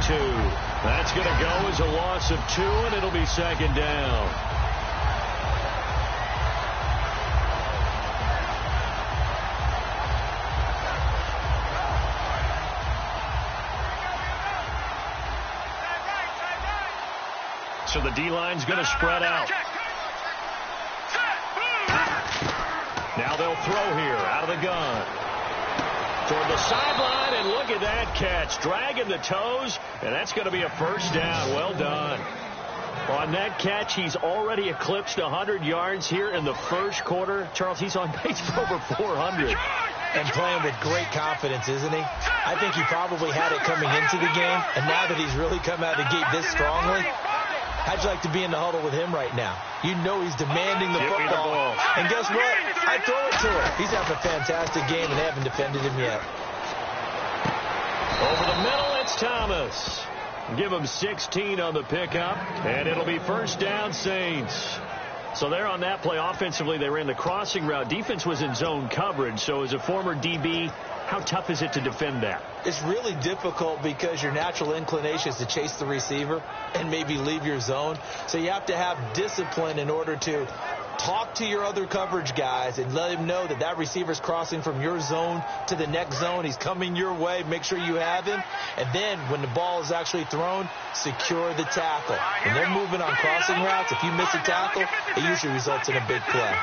That's going to go as a loss of 2, and it'll be 2nd down. So the D-line's going to spread out. Now they'll throw here out of the gun. Toward the sideline, and look at that catch. Dragging the toes, and that's going to be a 1st down. Well done. On that catch, he's already eclipsed 100 yards here in the 1st quarter. Charles, he's on pace for over 400. And playing with great confidence, isn't he? I think he probably had it coming into the game, and now that he's really come out of the gate this strongly, how'd you like to be in the huddle with him right now? You know he's demanding the football. And guess what? I throw it to him. He's having a fantastic game, and they haven't defended him yet. Over the middle, it's Thomas. Give him 16 on the pickup, and it'll be first down, Saints. So there on that play, offensively, they ran the crossing route. Defense was in zone coverage, so as a former DB, how tough is it to defend that? It's really difficult because your natural inclination is to chase the receiver and maybe leave your zone. So you have to have discipline in order to talk to your other coverage guys and let him know that that receiver's crossing from your zone to the next zone. He's coming your way. Make sure you have him. And then when the ball is actually thrown, secure the tackle. When they're moving on crossing routes, if you miss a tackle, it usually results in a big play.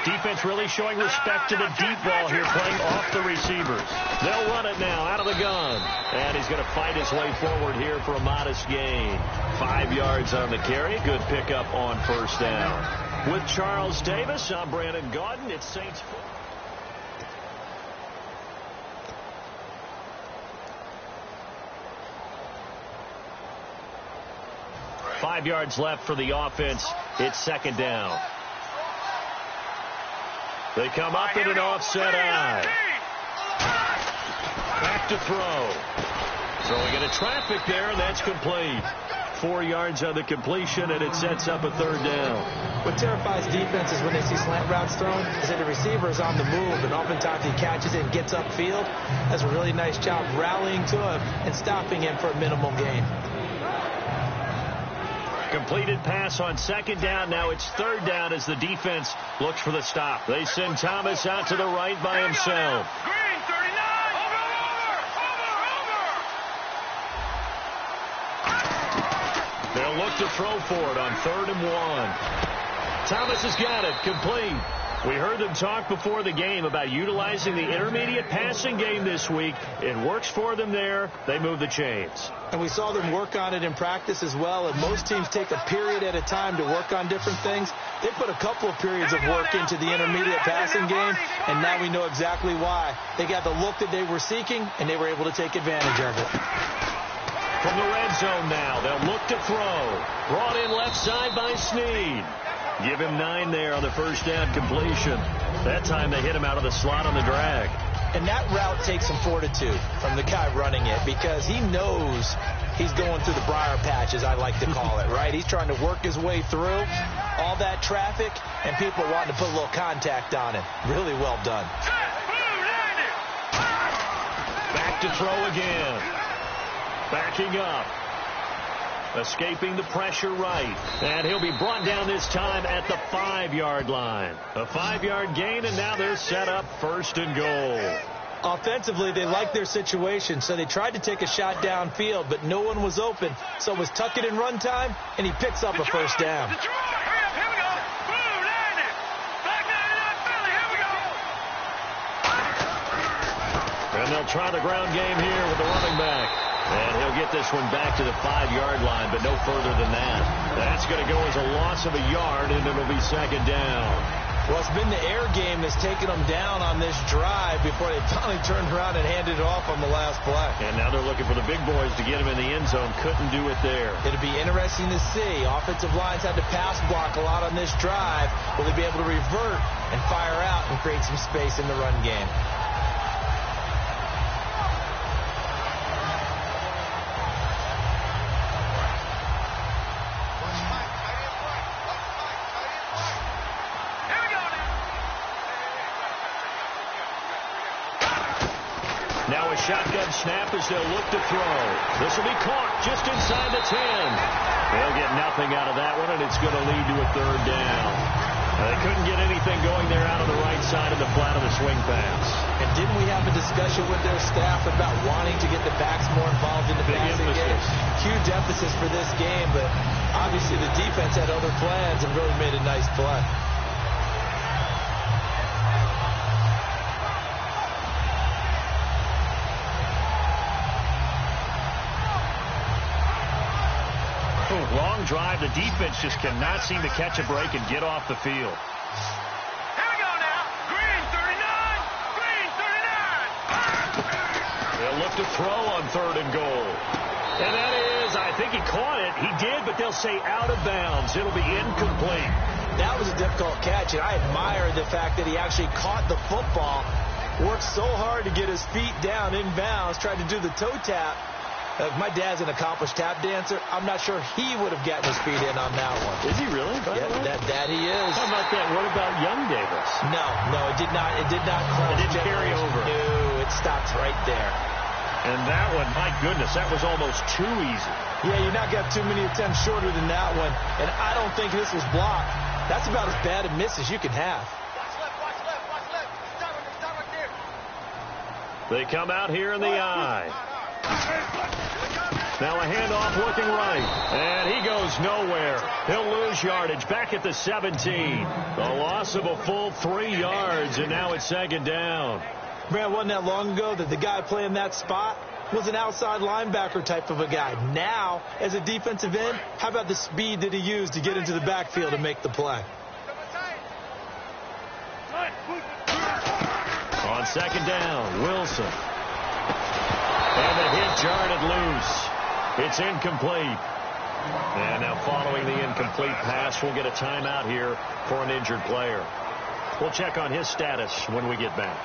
Defense really showing respect to the deep ball here, playing off the receivers. They'll run it now out of the gun. And he's going to fight his way forward here for a modest gain. 5 yards on the carry. Good pickup on first down. With Charles Davis, I'm Brandon Gaudin. It's Saints football. Five yards left for the offense. It's second down. They come up in an offset eye. Back to throw. Throwing into traffic there, and that's complete. 4 yards on the completion, and it sets up a third down. What terrifies defenses when they see slant routes thrown is that the receiver is on the move, and oftentimes he catches it and gets upfield. That's a really nice job rallying to him and stopping him for a minimal gain. Completed pass on second down. Now it's third down as the defense looks for the stop. They send Thomas out to the right by himself. Green, 39. Over. They'll look to throw for it on 3rd and 1. Thomas has got it. Complete. We heard them talk before the game about utilizing the intermediate passing game this week. It works for them there. They move the chains. And we saw them work on it in practice as well. And most teams take a period at a time to work on different things. They put a couple of periods of work into the intermediate passing game, and now we know exactly why. They got the look that they were seeking, and they were able to take advantage of it. From the red zone now, they'll look to throw. Brought in left side by Snead. Give him 9 there on the first down completion. That time they hit him out of the slot on the drag. And that route takes some fortitude from the guy running it because he knows he's going through the briar patch, as I like to call it, right? He's trying to work his way through all that traffic, and people wanting to put a little contact on him. Really well done. Back to throw again. Backing up. Escaping the pressure right. And he'll be brought down this time at the 5-yard line. A 5-yard gain, and now they're set up 1st and goal. Offensively, they liked their situation, so they tried to take a shot downfield, but no one was open. So it was tuck it in run time, and he picks up a first down. And they'll try the ground game here with the running back. And he'll get this one back to the 5-yard line, but no further than that. That's going to go as a loss of a yard, and it'll be second down. Well, it's been the air game that's taken them down on this drive before they finally turned around and handed it off on the last play. And now they're looking for the big boys to get him in the end zone. Couldn't do it there. It'll be interesting to see. Offensive lines had to pass block a lot on this drive. Will they be able to revert and fire out and create some space in the run game? Now a shotgun snap as they'll look to throw. This will be caught just inside the 10. They'll get nothing out of that one, and it's going to lead to a third down. They couldn't get anything going there out of the right side of the flat of the swing pass. And didn't we have a discussion with their staff about wanting to get the backs more involved in the passing game? Huge emphasis for this game, but obviously the defense had other plans and really made a nice play. Long drive. The defense just cannot seem to catch a break and get off the field. Here we go now. Green, 39. Green, They'll look to throw on 3rd and goal. And that is, I think he caught it. He did, but they'll say out of bounds. It'll be incomplete. That was a difficult catch, and I admire the fact that he actually caught the football, worked so hard to get his feet down in bounds, tried to do the toe tap. My dad's an accomplished tap dancer. I'm not sure he would have gotten his feet in on that one. Is he really? Yeah, that he is. How about that? What about young Davis? No, it did not. It did not. It didn't carry over. No, it stopped right there. And that one, my goodness, that was almost too easy. Yeah, you're not got too many attempts shorter than that one, and I don't think this was blocked. That's about as bad a miss as you can have. Watch left. Stop right there. They come out here in the eye. Now a handoff looking right, and he goes nowhere. He'll lose yardage back at the 17. A loss of a full 3 yards, and now it's 2nd down. Brad, wasn't that long ago that the guy playing that spot was an outside linebacker type of a guy. Now, as a defensive end, how about the speed that he used to get into the backfield and make the play? On 2nd down, Wilson. And the hit jarred loose. It's incomplete. And now following the incomplete pass, we'll get a timeout here for an injured player. We'll check on his status when we get back.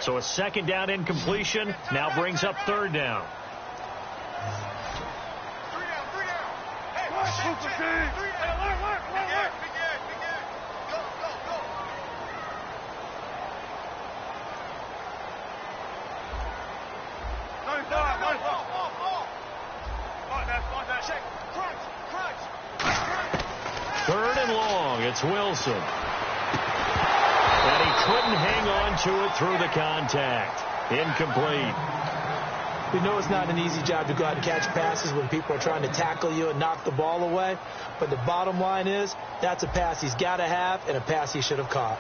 So a 2nd down incompletion now brings up 3rd down. Third and long. It's Wilson. And he couldn't hang on to it through the contact. Incomplete. We know it's not an easy job to go out and catch passes when people are trying to tackle you and knock the ball away. But the bottom line is, that's a pass he's got to have and a pass he should have caught.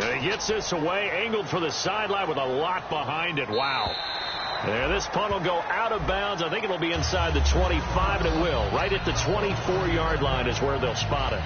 And he gets this away, angled for the sideline with a lot behind it. Wow. There, this punt will go out of bounds. I think it'll be inside the 25, and it will. Right at the 24-yard line is where they'll spot it.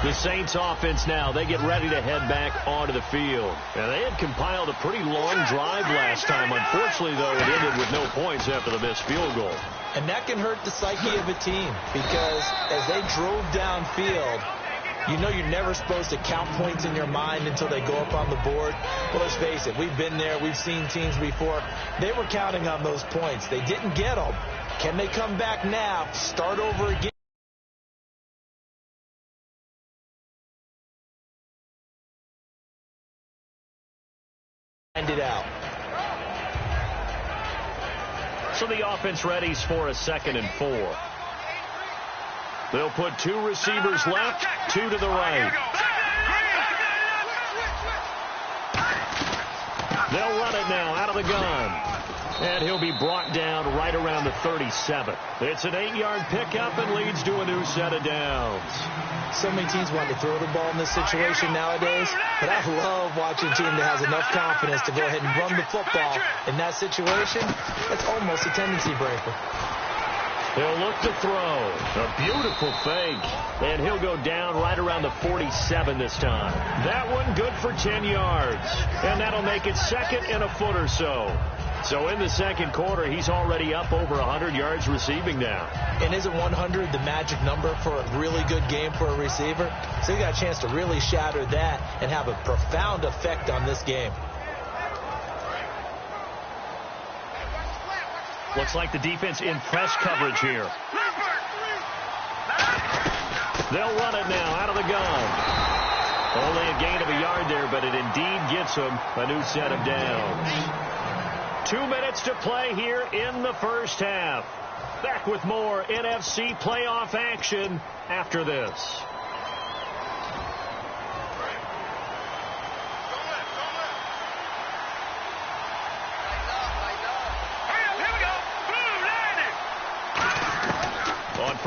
The Saints offense now, they get ready to head back onto the field. And they had compiled a pretty long drive last time. Unfortunately, though, it ended with no points after the missed field goal. And that can hurt the psyche of a team because as they drove downfield, you know you're never supposed to count points in your mind until they go up on the board. Well, let's face it, we've been there. We've seen teams before. They were counting on those points. They didn't get them. Can they come back now, start over again? It out. So the offense readies for a 2nd and 4. They'll put 2 receivers left, 2 to the right. They'll run it now out of the gun. And he'll be brought down right around the 37. It's an 8-yard pickup and leads to a new set of downs. So many teams want to throw the ball in this situation nowadays, but I love watching a team that has enough confidence to go ahead and run the football in that situation. That's almost a tendency breaker. He'll look to throw. A beautiful fake. And he'll go down right around the 47 this time. That one good for 10 yards. And that'll make it 2nd and a foot or so. So in the 2nd quarter, he's already up over 100 yards receiving now. And isn't 100 the magic number for a really good game for a receiver? So you got a chance to really shatter that and have a profound effect on this game. Looks like the defense in press coverage here. They'll run it now out of the gun. Only a gain of a yard there, but it indeed gets them a new set of downs. 2 minutes to play here in the first half. Back with more NFC playoff action after this.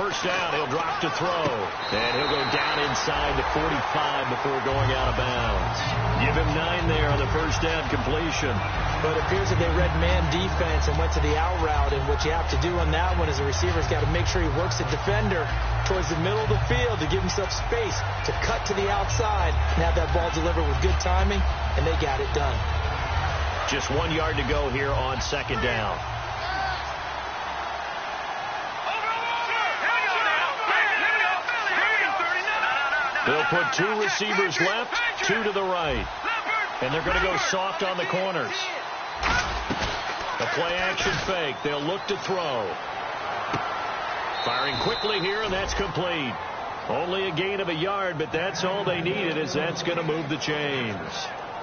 first down. He'll drop to throw. And he'll go down inside the 45 before going out of bounds. Give him 9 there on the first down completion. But it appears that they read man defense and went to the out route. And what you have to do on that one is the receiver's got to make sure he works the defender towards the middle of the field to give himself space to cut to the outside and have that ball delivered with good timing, and they got it done. Just 1 yard to go here on second down. They'll put 2 receivers left, 2 to the right. And they're going to go soft on the corners. The play-action fake. They'll look to throw. Firing quickly here, and that's complete. Only a gain of a yard, but that's all they needed, as that's going to move the chains.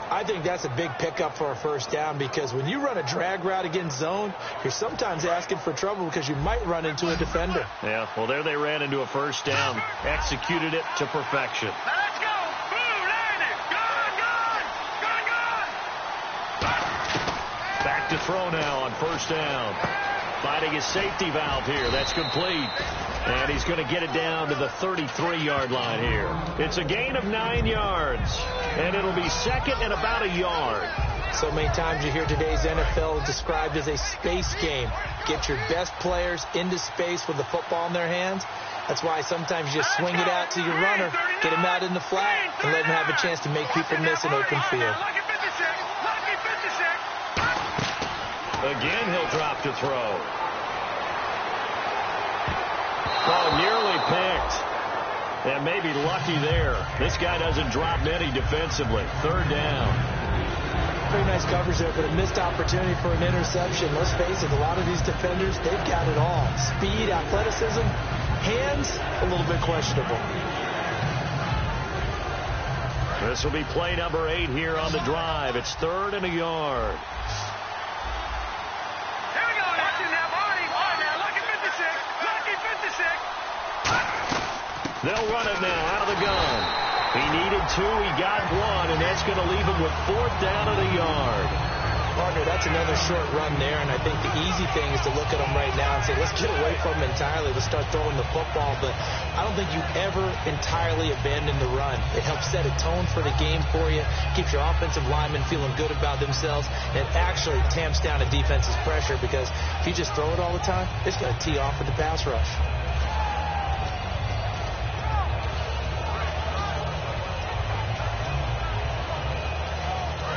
I think that's a big pickup for a first down, because when you run a drag route against zone, you're sometimes asking for trouble because you might run into a defender. Yeah, well, there they ran into a first down. Executed it to perfection. Let's go. Boom, landed. Gone. Back to throw now on first down. Finding his safety valve here. That's complete. And he's going to get it down to the 33-yard line here. It's a gain of 9 yards. And it'll be second and about a yard. So many times you hear today's NFL described as a space game. Get your best players into space with the football in their hands. That's why sometimes you just swing it out to your runner, get him out in the flat, and let him have a chance to make people miss an open field. Again, he'll drop to throw. Oh, nearly picked. And maybe lucky there. This guy doesn't drop many defensively. Third down. Pretty nice coverage there, but a missed opportunity for an interception. Let's face it, a lot of these defenders, they've got it all. Speed, athleticism, hands, a little bit questionable. This will be play number 8 here on the drive. It's 3rd and a yard. Here we go. Watching that body. Now, lucky 56. Lucky 56. They'll run it now out of the gun. He needed 2. He got 1, and that's going to leave him with 4th down and a yard. Partner, that's another short run there, and I think the easy thing is to look at him right now and say, let's get away from him entirely. Let's start throwing the football, but I don't think you ever entirely abandon the run. It helps set a tone for the game for you, keeps your offensive linemen feeling good about themselves, and it actually tamps down a defense's pressure, because if you just throw it all the time, it's going to tee off with the pass rush.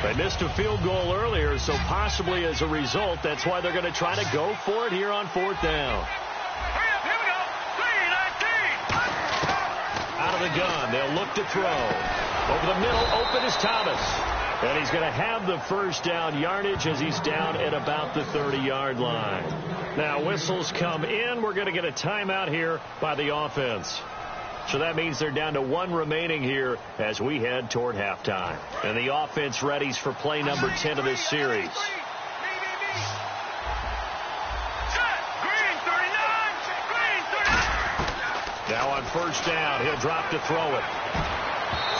They missed a field goal earlier, so possibly as a result, that's why they're going to try to go for it here on 4th down. Hurry up, here we go. 3-19. Out of the gun, they'll look to throw. Over the middle, open is Thomas. And he's going to have the first down yardage as he's down at about the 30-yard line. Now, whistles come in. We're going to get a timeout here by the offense. So that means they're down to 1 remaining here as we head toward halftime. And the offense readies for play number 10 of this series. Now on first down, he'll drop to throw it.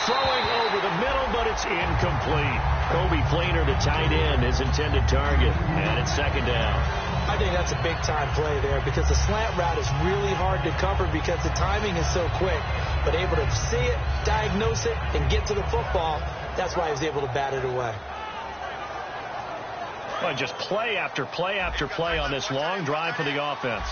Throwing over the middle, but it's incomplete. Kobe Fleener, the tight end, his intended target. And it's second down. I think that's a big-time play there, because the slant route is really hard to cover because the timing is so quick. But able to see it, diagnose it, and get to the football, that's why he was able to bat it away. Well, just play after play after play on this long drive for the offense.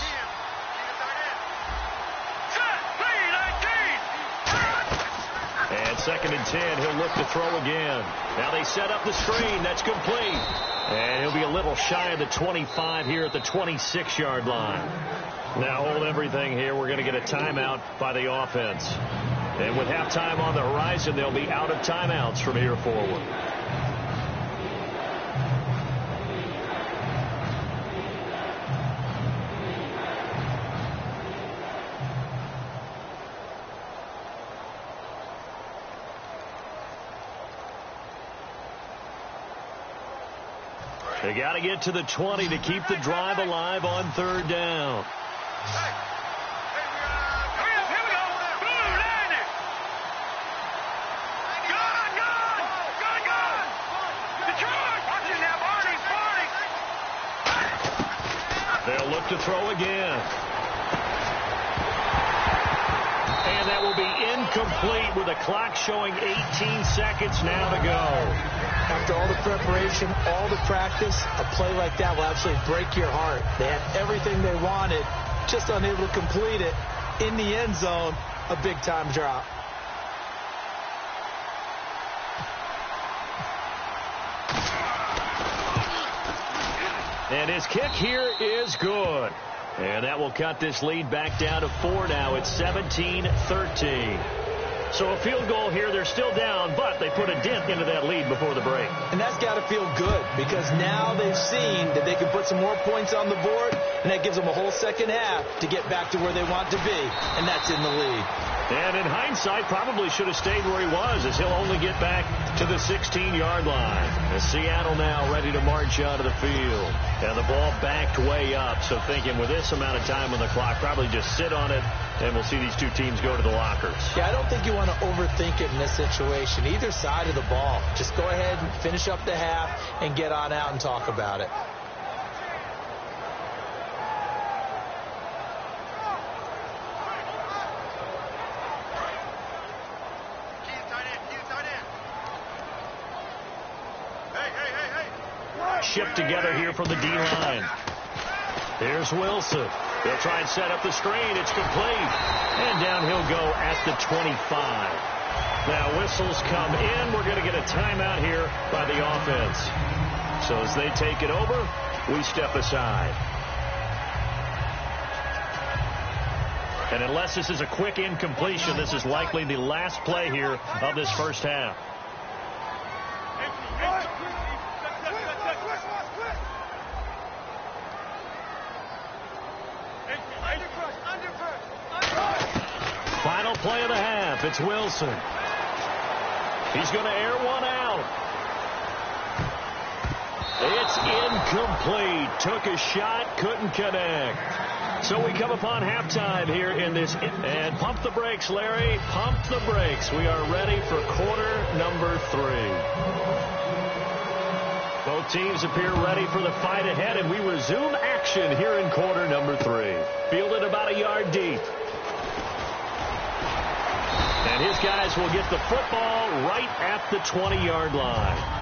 And 2nd and 10, he'll look to throw again. Now they set up the screen. That's complete. And he'll be a little shy of the 25 here at the 26-yard line. Now hold everything here. We're going to get a timeout by the offense. And with halftime on the horizon, they'll be out of timeouts from here forward. They got to get to the 20 to keep the drive alive on 3rd down. Hurry up, here we go. Boom, landed. Gone. Detroit. Watching that, Barney. They'll look to throw again. And that will be incomplete with the clock showing 18 seconds now to go. After all the preparation, all the practice, a play like that will absolutely break your heart. They had everything they wanted, just unable to complete it. In the end zone, a big-time drop. And his kick here is good. And that will cut this lead back down to 4 now. It's 17-13. So a field goal here. They're still down, but they put a dent into that lead before the break. And that's got to feel good because now they've seen that they can put some more points on the board, and that gives them a whole second half to get back to where they want to be, and that's in the lead. And in hindsight, probably should have stayed where he was, as he'll only get back to the 16-yard line. As Seattle now ready to march out of the field. And the ball backed way up, so thinking with this amount of time on the clock, probably just sit on it, and we'll see these two teams go to the lockers. Yeah, I don't think you want to overthink it in this situation. Either side of the ball. Just go ahead and finish up the half and get on out and talk about it. Shipped together here from the D-line. Here's Wilson. They'll try and set up the screen. It's complete. And down he'll go at the 25. Now whistles come in. We're going to get a timeout here by the offense. So as they take it over, we step aside. And unless this is a quick incompletion, this is likely the last play here of this first half. Final play of the half. It's Wilson. He's going to air one out. It's incomplete. Took a shot, couldn't connect. So we come upon halftime here in this. And pump the brakes, Larry. Pump the brakes. We are ready for quarter number 3. Both teams appear ready for the fight ahead, and we resume action here in quarter number 3. Fielded about a yard deep. And his guys will get the football right at the 20-yard line.